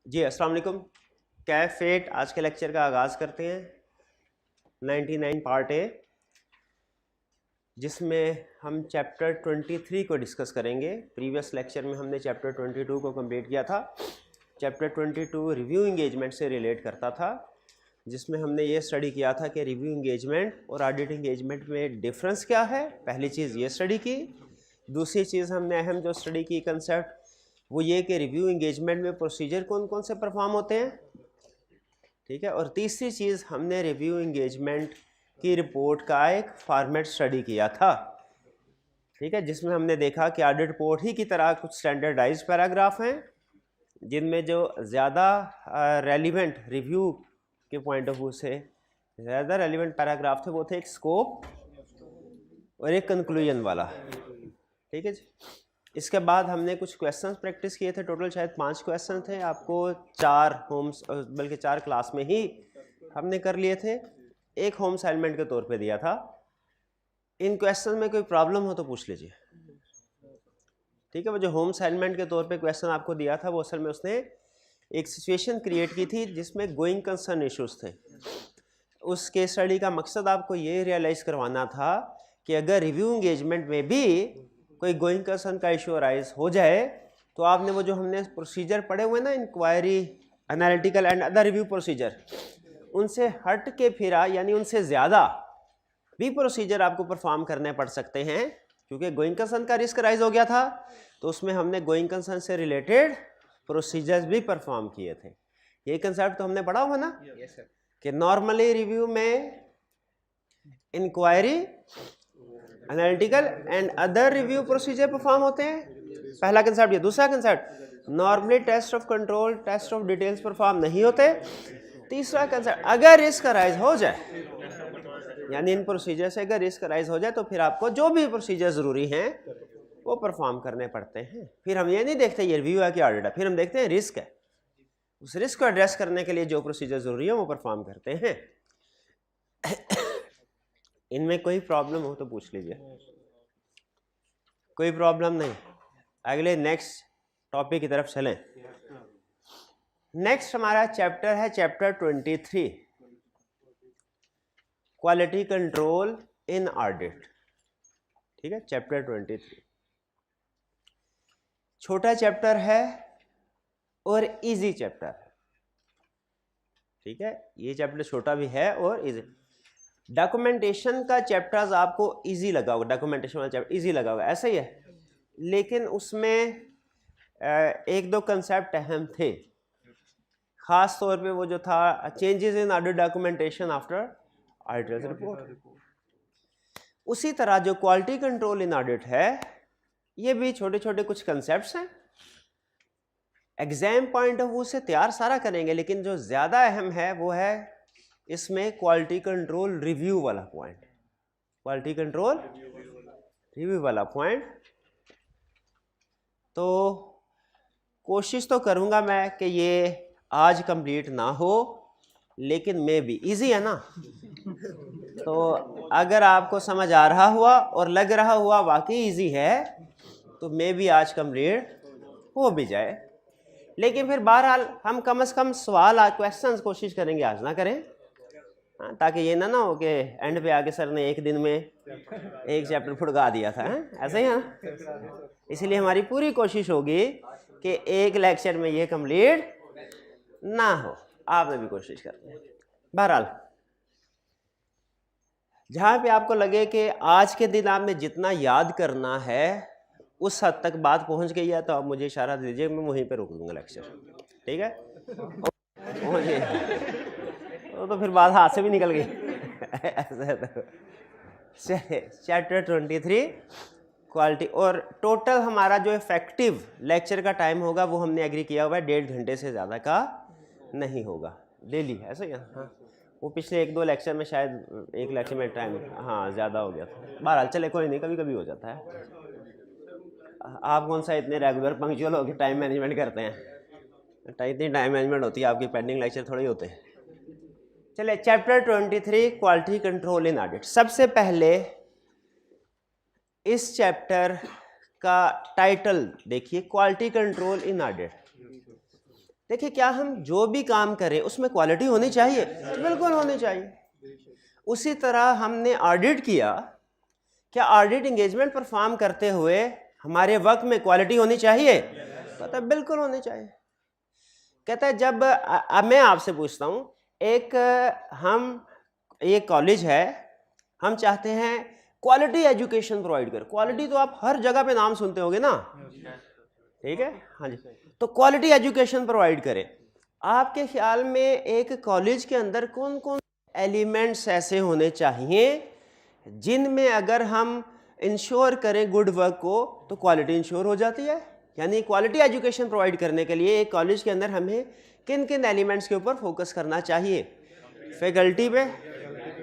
जी अस्सलाम वालेकुम। कैफेट आज के लेक्चर का आगाज़ करते हैं। 99 पार्ट ए, जिसमें हम चैप्टर 23 को डिस्कस करेंगे। प्रीवियस लेक्चर में हमने चैप्टर 22 को कंप्लीट किया था। चैप्टर 22 रिव्यू इंगेजमेंट से रिलेट करता था, जिसमें हमने ये स्टडी किया था कि रिव्यू इंगेजमेंट और ऑडिट इंगेजमेंट में डिफरेंस क्या है। पहली चीज़ ये स्टडी की। दूसरी चीज़ हमने अहम जो स्टडी की कंसेप्ट वो ये कि रिव्यू इंगेजमेंट में प्रोसीजर कौन कौन से परफॉर्म होते हैं, ठीक है। और तीसरी चीज़ हमने रिव्यू इंगेजमेंट की रिपोर्ट का एक फॉर्मेट स्टडी किया था, ठीक है, जिसमें हमने देखा कि ऑडिट रिपोर्ट ही की तरह कुछ स्टैंडर्डाइज्ड पैराग्राफ हैं, जिनमें जो ज़्यादा रेलिवेंट रिव्यू के पॉइंट ऑफ व्यू से ज़्यादा रेलिवेंट पैराग्राफ थे वो थे एक स्कोप और एक कंक्लूजन वाला, ठीक है जी। इसके बाद हमने कुछ क्वेश्चंस प्रैक्टिस किए थे। टोटल शायद 5 क्वेश्चन थे। आपको 4 होम्स बल्कि 4 क्लास में ही हमने कर लिए थे। एक होम असाइनमेंट के तौर पे दिया था। इन क्वेश्चन में कोई प्रॉब्लम हो तो पूछ लीजिए, ठीक है। वो जो होम असाइनमेंट के तौर पे क्वेश्चन आपको दिया था वो असल में उसने एक सिचुएशन क्रिएट की थी जिसमें गोइंग कंसर्न इश्यूज थे। उस केस स्टडी का मकसद आपको ये रियलाइज़ करवाना था कि अगर रिव्यू इंगेजमेंट में भी कोई गोइंग कंसर्न का इशू अराइज हो जाए तो आपने वो जो हमने प्रोसीजर पढ़े हुए ना, inquiry, analytical and other review procedure, उनसे हट के फिरा यानी उनसे ज़्यादा भी प्रोसीजर आपको परफॉर्म करने पड़ सकते हैं, क्योंकि गोइंग कंसर्न का रिस्क अराइज हो गया था। तो उसमें हमने गोइंग कंसर्न से रिलेटेड प्रोसीजर्स भी परफॉर्म किए थे। ये कंसेप्ट तो हमने पढ़ा हुआ ना, कि नॉर्मली रिव्यू में inquiry, analytical and other review procedure perform होते हैं। पहला कंसेप्ट ये। दूसरा concept, normally test of control, test of details perform नहीं होते। तीसरा कंसेप्ट, अगर रिस्क अराइज हो जाए यानी इन प्रोसीजर से अगर रिस्क अराइज हो जाए तो फिर आपको जो भी प्रोसीजर ज़रूरी हैं वो परफॉर्म करने पड़ते हैं। फिर हम ये नहीं देखते ये रिव्यू है कि ऑडिट है, फिर हम देखते हैं रिस्क है। उस रिस्क को एड्रेस करने के लिए जो प्रोसीजर ज़रूरी है वो परफॉर्म करते हैं। इनमें कोई प्रॉब्लम हो तो पूछ लीजिए। कोई प्रॉब्लम नहीं। अगले नेक्स्ट टॉपिक की तरफ चलें। नेक्स्ट हमारा चैप्टर है chapter 23, quality control in audit, ठीक है। चैप्टर 23 छोटा चैप्टर है और इजी चैप्टर है, ठीक है। ये चैप्टर छोटा भी है और इजी। डॉक्यूमेंटेशन का चैप्टर्स आपको इजी लगा होगा, डॉक्यूमेंटेशन वाला चैप्टर इजी लगा होगा, ऐसा ही है। लेकिन उसमें एक दो कंसेप्ट अहम थे, खास तौर पे वो जो था changes in audit documentation after auditors report. उसी तरह जो क्वालिटी कंट्रोल इन ऑडिट है, ये भी छोटे छोटे कुछ कंसेप्ट्स हैं। एग्जाम पॉइंट ऑफ व्यू से तैयार सारा करेंगे, लेकिन जो ज़्यादा अहम है वो है इसमें क्वालिटी कंट्रोल रिव्यू वाला पॉइंट। क्वालिटी कंट्रोल रिव्यू वाला पॉइंट। तो कोशिश तो करूंगा मैं कि ये आज कंप्लीट ना हो, लेकिन मे भी इजी है ना। तो अगर आपको समझ आ रहा हुआ और लग रहा हुआ वाकई इजी है तो मे भी आज कंप्लीट हो भी जाए। लेकिन फिर बहरहाल हम कम से कम सवाल क्वेश्चंस कोशिश करेंगे आज ना करें, ताकि ये ना हो कि एंड पे आके सर ने एक दिन में एक चैप्टर फुड़का दिया था, ऐसा ही है ना। इसलिए हमारी पूरी कोशिश होगी कि एक लेक्चर में ये कंप्लीट ना हो। आपने भी कोशिश करनी है। बहरहाल जहाँ पे आपको लगे कि आज के दिन आपने जितना याद करना है उस हद तक बात पहुँच गई है तो आप मुझे इशारा दीजिए, मैं वहीं पे रोक दूंगा लेक्चर, ठीक है। तो फिर बात हाथ से भी निकल गई। ऐसा तो चैप्टर 23 क्वालिटी। और टोटल हमारा जो इफेक्टिव लेक्चर का टाइम होगा वो हमने एग्री किया हुआ है 1.5 घंटे से ज़्यादा का नहीं होगा डेली, ऐसा ही है। हाँ, वो पिछले 1-2 लेक्चर में शायद एक लेक्चर में टाइम ज़्यादा हो गया था। बहरहाल चले, कोई नहीं, कभी कभी हो जाता है। आप कौन सा इतने रेगुलर पंक्चुअल होकर टाइम मैनेजमेंट करते हैं? इतनी टाइम मैनेजमेंट होती है आपकी, पेंडिंग लेक्चर थोड़े होते हैं। चलिए chapter 23 quality control in audit. सबसे पहले इस चैप्टर का टाइटल देखिए, क्वालिटी कंट्रोल इन ऑडिट। देखिए क्या हम जो भी काम करें उसमें क्वालिटी होनी चाहिए, बिल्कुल होनी चाहिए। उसी तरह हमने ऑडिट किया, क्या ऑडिट एंगेजमेंट परफॉर्म करते हुए हमारे वर्क में क्वालिटी होनी चाहिए? कहता है बिल्कुल होनी चाहिए। कहता है जब अब मैं आपसे पूछता हूँ, एक कॉलेज है, हम चाहते हैं क्वालिटी एजुकेशन प्रोवाइड कर। क्वालिटी तो आप हर जगह पे नाम सुनते होंगे ना, ठीक है, हाँ जी। तो क्वालिटी एजुकेशन प्रोवाइड करें। आपके ख्याल में एक कॉलेज के अंदर कौन कौन एलिमेंट्स ऐसे होने चाहिए जिनमें अगर हम इंश्योर करें गुड वर्क को तो क्वालिटी इंश्योर हो जाती है? यानी क्वालिटी एजुकेशन प्रोवाइड करने के लिए एक कॉलेज के अंदर हमें किन किन एलिमेंट्स के ऊपर फोकस करना चाहिए? फैकल्टी पे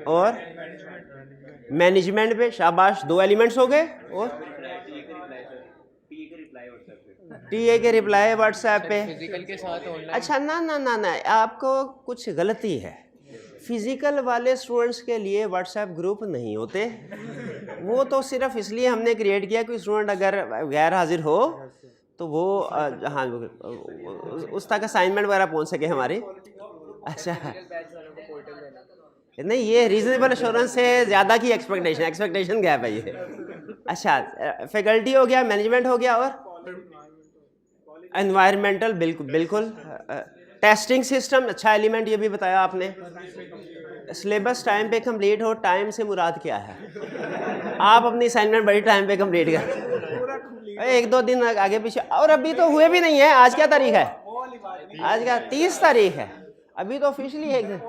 और मैनेजमेंट पे। शाबाश, 2 एलिमेंट्स हो गए। और टीए के रिप्लाई व्हाट्सएप पे, फिजिकल के साथ ऑनलाइन। अच्छा ना ना ना ना, आपको कुछ गलती है। फिजिकल वाले स्टूडेंट्स के लिए व्हाट्सएप ग्रुप नहीं होते, वो तो सिर्फ इसलिए हमने क्रिएट किया कि स्टूडेंट अगर गैर हाजिर हो तो वो हाँ उस तक असाइनमेंट वगैरह पहुंच सके हमारी। अच्छा नहीं, ये रीजनेबल एश्योरेंस से ज़्यादा की एक्सपेक्टेशन गैप है ये। अच्छा, फैकल्टी हो गया, मैनेजमेंट हो गया, और एनवायरमेंटल बिल्कुल बिल्कुल। टेस्टिंग सिस्टम, अच्छा एलिमेंट ये भी बताया आपने। सिलेबस टाइम पे कंप्लीट हो, टाइम से मुराद क्या है? आप अपनी असाइनमेंट बड़ी टाइम पे कंप्लीट कर, 1-2 दिन आगे पीछे, और अभी तो हुए भी नहीं है। आज क्या तारीख है? आज क्या 30 तारीख है, अभी तो ऑफिशियली है।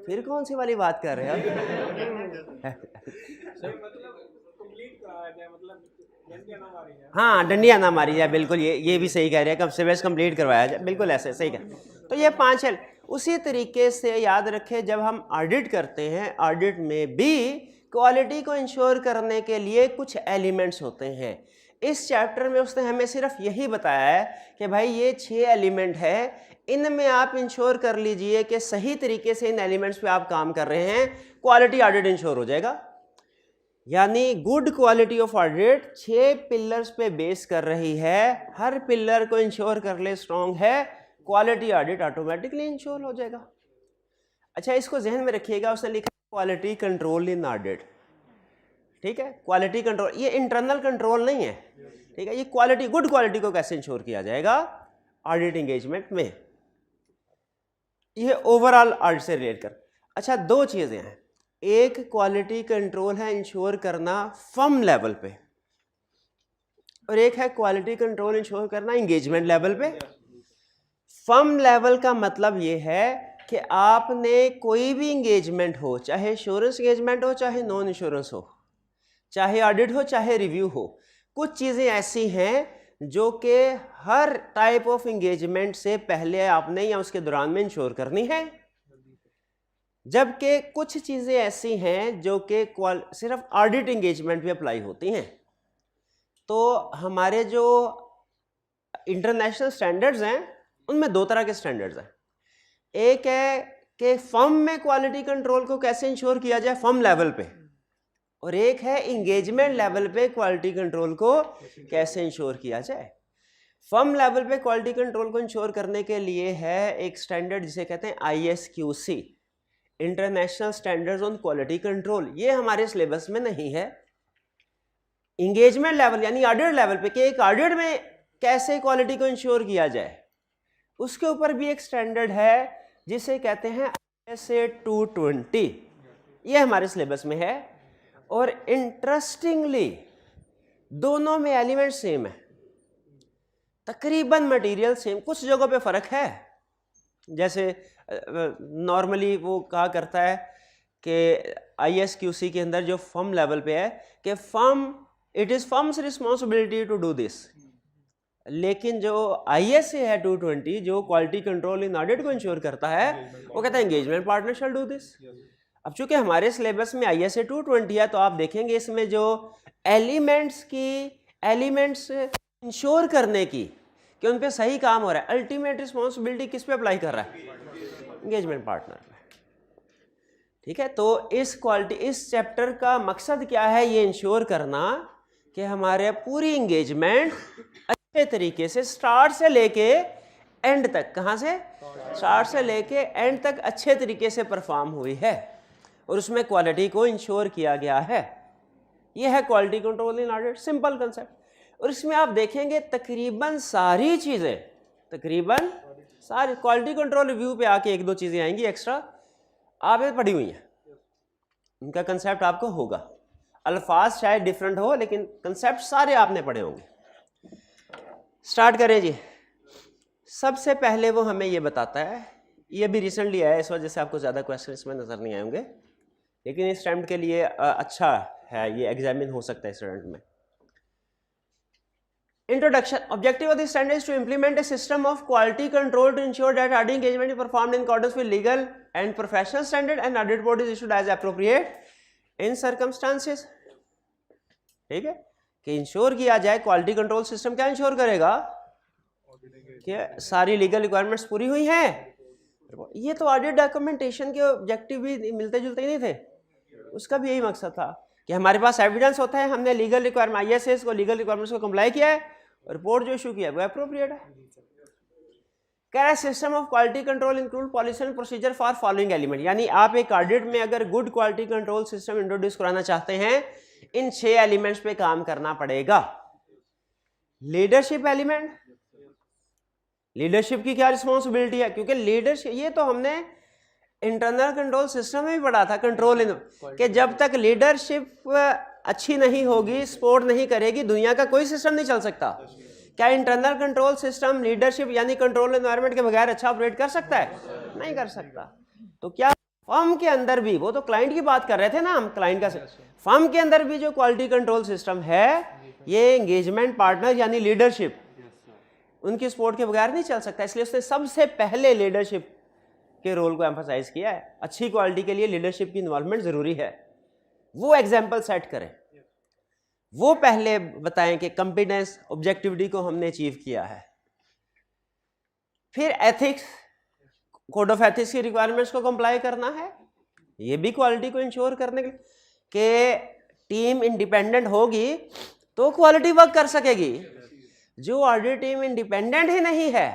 फिर कौन सी वाली बात कर रहे हो? हाँ, डंडियाँ ना मारी जाए, बिल्कुल ये भी सही कह रहे हैं, कब सिलेबस कंप्लीट करवाया जाए, बिल्कुल ऐसे सही कह। तो ये 5 है। उसी तरीके से याद रखें, जब हम ऑडिट करते हैं, ऑडिट में भी क्वालिटी को इंश्योर करने के लिए कुछ एलिमेंट्स होते हैं। इस चैप्टर में उसने हमें सिर्फ यही बताया है कि भाई ये 6 एलिमेंट है, इनमें आप इंश्योर कर लीजिए कि सही तरीके से इन एलिमेंट्स पे आप काम कर रहे हैं, क्वालिटी ऑडिट इंश्योर हो जाएगा। यानी good quality of audit 6 pillars पे बेस कर रही है। हर पिलर को इंश्योर कर ले स्ट्रॉन्ग है, क्वालिटी ऑडिट ऑटोमेटिकली इंश्योर हो जाएगा। अच्छा, इसको जहन में रखिएगा, उसने लिखा क्वालिटी कंट्रोल इन ऑडिट। ठीक है, क्वालिटी कंट्रोल ये इंटरनल कंट्रोल नहीं है, ठीक है, ये क्वालिटी, गुड क्वालिटी को कैसे इंश्योर किया जाएगा ऑडिट एंगेजमेंट में, ये ओवरऑल ऑडिट से रिलेट कर। अच्छा, 2 चीजें हैं, एक क्वालिटी कंट्रोल है इंश्योर करना फर्म लेवल पे, और एक है क्वालिटी कंट्रोल इंश्योर करना एंगेजमेंट लेवल पे। फर्म लेवल का मतलब ये है कि आपने कोई भी एंगेजमेंट हो, चाहे इंश्योरेंस एंगेजमेंट हो, चाहे नॉन इंश्योरेंस हो, चाहे ऑडिट हो, चाहे रिव्यू हो, कुछ चीज़ें ऐसी हैं जो कि हर टाइप ऑफ एंगेजमेंट से पहले आपने या उसके दौरान में इंश्योर करनी है, जबकि कुछ चीज़ें ऐसी हैं जो कि सिर्फ ऑडिट एंगेजमेंट पे अप्लाई होती हैं। तो हमारे जो इंटरनेशनल स्टैंडर्ड्स हैं उनमें 2 तरह के स्टैंडर्ड्स हैं। एक है कि फर्म में क्वालिटी कंट्रोल को कैसे इंश्योर किया जाए फर्म लेवल पे, और एक है एंगेजमेंट लेवल पे क्वालिटी कंट्रोल को कैसे इंश्योर किया जाए। फर्म लेवल पे क्वालिटी कंट्रोल को इंश्योर करने के लिए है एक स्टैंडर्ड जिसे कहते हैं ISQC, international standards on quality control. ये हमारे सिलेबस में नहीं है। एंगेजमेंट लेवल यानी ऑडिट लेवल पे कि एक ऑडिट में कैसे क्वालिटी को इंश्योर किया जाए, उसके ऊपर भी एक स्टैंडर्ड है जिसे कहते हैं ISA 220, ये हमारे सिलेबस में है। और इंटरेस्टिंगली दोनों में एलिमेंट सेम है, तकरीबन मटेरियल सेम, कुछ जगहों पे फर्क है। जैसे नॉर्मली वो कहा करता है कि ISQC के अंदर जो फर्म लेवल पे है कि it is firms responsibility to do this, लेकिन जो ISA है 220 जो क्वालिटी कंट्रोल इन ऑडिट को इंश्योर करता है, वो कहता है engagement partner shall do this. अब चूंकि हमारे सिलेबस में ISA 220 है, तो आप देखेंगे इसमें जो एलिमेंट्स इंश्योर करने की कि उन पे सही काम हो रहा है, अल्टीमेट रिस्पॉन्सिबिलिटी किस पे अप्लाई कर रहा है, एंगेजमेंट पार्टनर पे। ठीक है, तो इस चैप्टर का मकसद क्या है, ये इंश्योर करना कि हमारे पूरी एंगेजमेंट अच्छे तरीके से स्टार्ट से लेके एंड तक, कहाँ से, स्टार्ट से लेके एंड तक अच्छे तरीके से परफॉर्म हुई है और उसमें क्वालिटी को इंश्योर किया गया है। यह है quality control in audit, simple concept. और इसमें आप देखेंगे तकरीबन सारी चीज़ें, तकरीबन सारी क्वालिटी कंट्रोल रिव्यू पे आके एक दो चीज़ें आएंगी एक्स्ट्रा, आपने पढ़ी हुई हैं, उनका कंसेप्ट आपको होगा। अल्फाज शायद डिफरेंट हो लेकिन कंसेप्ट सारे आपने पढ़े होंगे। स्टार्ट करें जी। सबसे पहले वो हमें ये बताता है, ये भी रिसेंटली आया इस वजह से आपको ज़्यादा क्वेश्चन इसमें नज़र नहीं आएंगे, लेकिन इस स्टूडेंट के लिए अच्छा है, ये एग्जामिन हो सकता है स्टूडेंट में। Introduction. Objective of this standard is to implement a system of quality control to ensure that audit engagement is performed in accordance with legal and professional standard and audit report is issued as appropriate in circumstances. ठीक है, कि ensure किया जाए, quality control system क्या ensure करेगा कि सारी legal requirements पूरी हुई हैं। ये तो ऑडिट डॉक्यूमेंटेशन के ऑब्जेक्टिव भी मिलते जुलते ही नहीं थे, उसका भी यही मकसद था कि हमारे पास एविडेंस होता है, हमने लीगल रिक्वायरमेंट ISS को लीगल रिक्वायरमेंट्स को कंप्लाई किया है, रिपोर्ट जो इशू किया है वो एप्रोप्रिएट है। कह रहा है system of quality control include policy and procedure for following element, यानी आप एक ऑडिट में अगर good quality control system introduce कराना चाहते हैं, इन 6 एलिमेंट्स पे काम करना पड़ेगा। लीडरशिप एलिमेंट, लीडरशिप की क्या रिस्पॉन्सिबिलिटी है, क्योंकि लीडरशिप ये तो हमने इंटरनल कंट्रोल सिस्टम में भी पढ़ा था, कंट्रोल इन कि जब तक लीडरशिप अच्छी नहीं होगी, सपोर्ट नहीं करेगी, दुनिया का कोई सिस्टम नहीं चल सकता। क्या इंटरनल कंट्रोल सिस्टम लीडरशिप यानी कंट्रोल एनवायरनमेंट के बगैर अच्छा ऑपरेट कर सकता है? नहीं कर सकता। तो क्या फर्म के अंदर भी, वो तो क्लाइंट की बात कर रहे थे ना हम, क्लाइंट का, फर्म के अंदर भी जो क्वालिटी कंट्रोल सिस्टम है, ये एंगेजमेंट पार्टनर यानी लीडरशिप उनकी सपोर्ट के बगैर नहीं चल सकता। इसलिए उसने सबसे पहले लीडरशिप के रोल को एम्फसाइज किया है। अच्छी क्वालिटी के लिए लीडरशिप की इन्वॉल्वमेंट जरूरी है। वो एग्जाम्पल सेट करें, वो पहले बताएं कि कॉम्पिटेंस ऑब्जेक्टिविटी को हमने अचीव किया है। फिर एथिक्स, कोड ऑफ एथिक्स की रिक्वायरमेंट्स को कंप्लाई करना है, ये भी क्वालिटी को इंश्योर करने के लिए कि टीम इंडिपेंडेंट होगी तो क्वालिटी वर्क कर सकेगी। जो ऑडिट टीम इंडिपेंडेंट ही नहीं है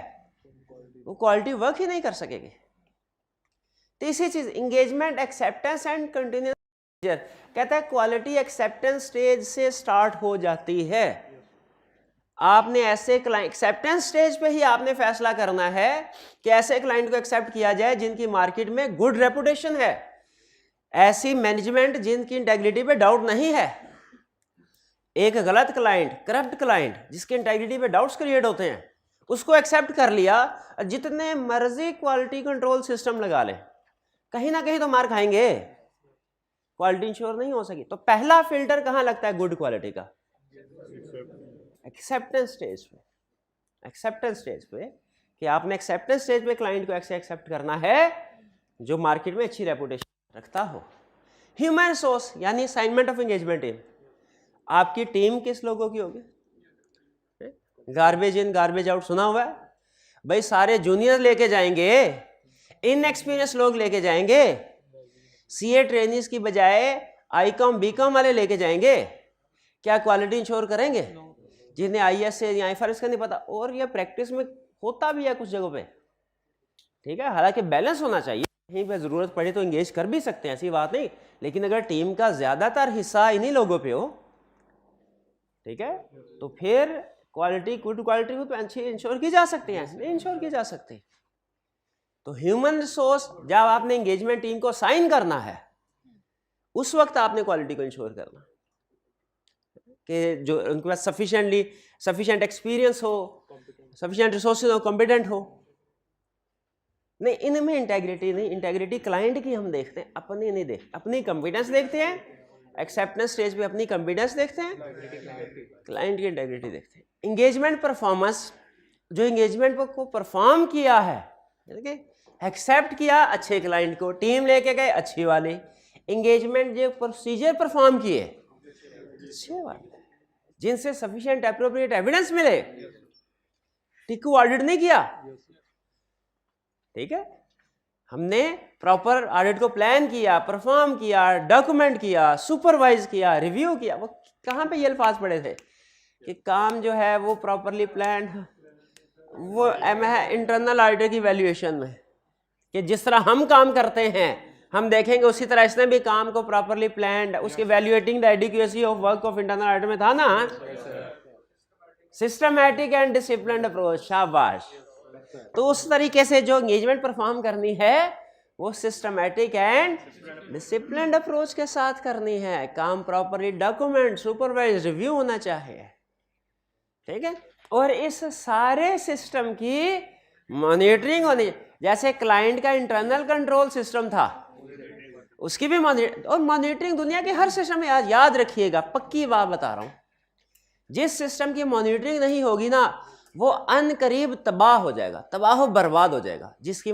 वो क्वालिटी वर्क ही नहीं कर सकेगी। तीसरी चीज एंगेजमेंट, एक्सेप्टेंस एंड कंटिन्यूस, कहता है क्वालिटी एक्सेप्टेंस स्टेज से स्टार्ट हो जाती है। आपने ऐसे क्लाइंट, एक्सेप्टेंस स्टेज पे ही आपने फैसला करना है कि ऐसे क्लाइंट को एक्सेप्ट किया जाए जिनकी मार्केट में गुड रेपुटेशन है, ऐसी मैनेजमेंट जिनकी इंटेग्रिटी पे डाउट नहीं है। एक गलत क्लाइंट, करप्ट क्लाइंट जिसके इंटेग्रिटी पे डाउट्स क्रिएट होते हैं, उसको एक्सेप्ट कर लिया, जितने मर्जी क्वालिटी कंट्रोल सिस्टम लगा ले, कहीं ना कहीं तो मार खाएंगे, क्वालिटी इंश्योर नहीं हो सकी। तो पहला फिल्टर कहां लगता है गुड क्वालिटी का? एक्सेप्टेंस स्टेज पे। एक्सेप्टेंस स्टेज पे कि आपने एक्सेप्टेंस स्टेज पे क्लाइंट को ऐसे एक्सेप्ट करना है जो मार्केट में अच्छी रेपुटेशन रखता हो। ह्यूमन रिसोर्स यानी असाइनमेंट ऑफ एंगेजमेंट टीम, आपकी टीम किस लोगों की होगी? गार्बेज इन गार्बेज आउट सुना हुआ है भाई, सारे जूनियर लेके जाएंगे, इनएक्सपीरियंस लोग लेके जाएंगे, सीए ट्रेनिंग्स की बजाय आईकॉम बीकॉम वाले लेके जाएंगे, क्या क्वालिटी इंश्योर करेंगे? जिन्हें IAS या IFRS का नहीं पता, और ये प्रैक्टिस में होता भी है कुछ जगहों पे, ठीक है। हालांकि बैलेंस होना चाहिए, कहीं पे जरूरत पड़े तो इंगेज कर भी सकते हैं, ऐसी बात नहीं, लेकिन अगर टीम का ज्यादातर हिस्सा इन्हीं लोगों पे हो, ठीक है, तो फिर क्वालिटी, गुड क्वालिटी को तो अच्छी इंश्योर की जा सकती है, नहीं इंश्योर की जा सकती। तो ह्यूमन रिसोर्स, जब आपने एंगेजमेंट टीम को साइन करना है, उस वक्त आपने क्वालिटी को इंश्योर करना कि जो उनके पास सफिशिएंट एक्सपीरियंस हो, सफिशिएंट रिसोर्सेज हो, कॉम्पिटेंट हो। नहीं, इनमें इंटेग्रिटी नहीं, इंटेग्रिटी क्लाइंट की हम देखते हैं, अपनी नहीं देखते। अपनी कॉम्पिटेंस देखते हैं, एक्सेप्टेंस स्टेज पे अपनी कॉम्पिटेंस देखते हैं, क्लाइंट की इंटेग्रिटी देखते हैं। एंगेजमेंट परफॉर्मेंस, जो एंगेजमेंट को परफॉर्म किया है, एक्सेप्ट किया अच्छे क्लाइंट को, टीम लेके गए अच्छी वाली, एंगेजमेंट जो प्रोसीजर परफॉर्म किए अच्छे वाले, जिनसे सफिशिएंट एप्रोप्रिएट एविडेंस मिले, टिकू ऑडिट नहीं किया, ठीक है, हमने प्रॉपर ऑडिट को प्लान किया, परफॉर्म किया, डॉक्यूमेंट किया, सुपरवाइज किया, रिव्यू किया। वो कहाँ पे ये अल्फाज पड़े थे कि काम जो है वो प्रॉपरली प्लान, वो एम है इंटरनल ऑडिटर की वैल्यूएशन में, कि जिस तरह हम काम करते हैं हम देखेंगे उसी तरह इसने भी काम को प्रॉपरली प्लान्ड, उसके evaluating the adequacy of work of internal auditor में था ना, सिस्टमैटिक एंड डिसिप्लिन्ड अप्रोच, शाबाश। तो उस तरीके से जो एंगेजमेंट परफॉर्म करनी है वो सिस्टमैटिक एंड डिसिप्लिन्ड अप्रोच के साथ करनी है, काम प्रॉपरली डॉक्यूमेंट सुपरवाइज रिव्यू होना चाहिए, ठीक है। और इस सारे सिस्टम की मॉनिटरिंग होनी, जैसे क्लाइंट का इंटरनल कंट्रोल सिस्टम था उसकी भी और मॉनिटरिंग दुनिया के हर सिस्टम में, याद रखिएगा, पक्की बात बता रहा हूं, जिस सिस्टम की मॉनिटरिंग नहीं होगी ना वो अनकरीब तबाह हो जाएगा, तबाह बर्बाद हो जाएगा, जिसकी